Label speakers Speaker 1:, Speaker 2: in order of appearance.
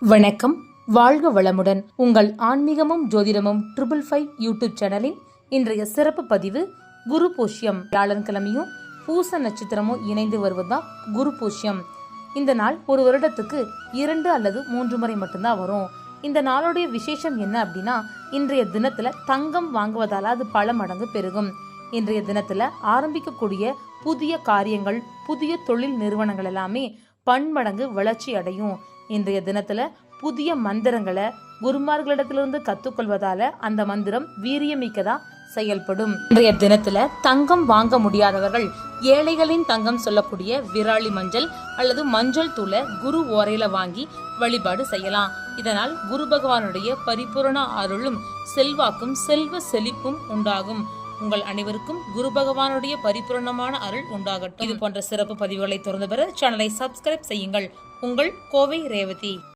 Speaker 1: வணக்கம், வாழ்க வளமுடன். உங்கள் ஆன்மீகமும் ஜோதிடமும் 555 யூடியூப் சேனலின் இன்றைய சிறப்பு பதிவு குரு பூஷ்யம். வியாழன்கிழமையும் பூச நட்சத்திரமும் இணைந்து வருவதுதான் குரு பூஷ்யம். இந்த நாள் ஒரு வருடத்துக்கு 2 அல்லது 3 முறை மட்டும்தான் வரும். இந்த நாளுடைய விசேஷம் என்ன அப்படின்னா, இன்றைய தினத்துல தங்கம் வாங்குவதால அது பல மடங்கு பெருகும். இன்றைய தினத்துல ஆரம்பிக்கக்கூடிய புதிய காரியங்கள், புதிய தொழில் நிறுவனங்கள் எல்லாமே பன்மடங்கு வளர்ச்சி அடையும். இன்றைய தினத்துல புதிய மந்திரங்களை குருமார்களிடத்திலிருந்து கத்துக்கொள்வதால அந்த மந்திரம் வீரியமிக்கதா செயல்படும். இன்றைய தினத்துல தங்கம் வாங்க முடியாதவர்கள் ஏழைகளின் தங்கம் சொல்லக்கூடிய விராலி மஞ்சள் அல்லது மஞ்சள் தூளை குரு ஓரையில வாங்கி வழிபாடு செய்யலாம். இதனால் குரு பகவானுடைய பரிபூரண அருளும் செல்வாக்கும் செல்வ செழிப்பும் உண்டாகும். உங்கள் அனைவருக்கும் குரு பகவானுடைய பரிபூரணமான அருள் உண்டாகட்டும். இது போன்ற சிறப்பு பதிவுகளை தொடர்ந்து பெற சேனலை சப்ஸ்கிரைப் செய்யுங்கள். உங்கள் கோவை ரேவதி.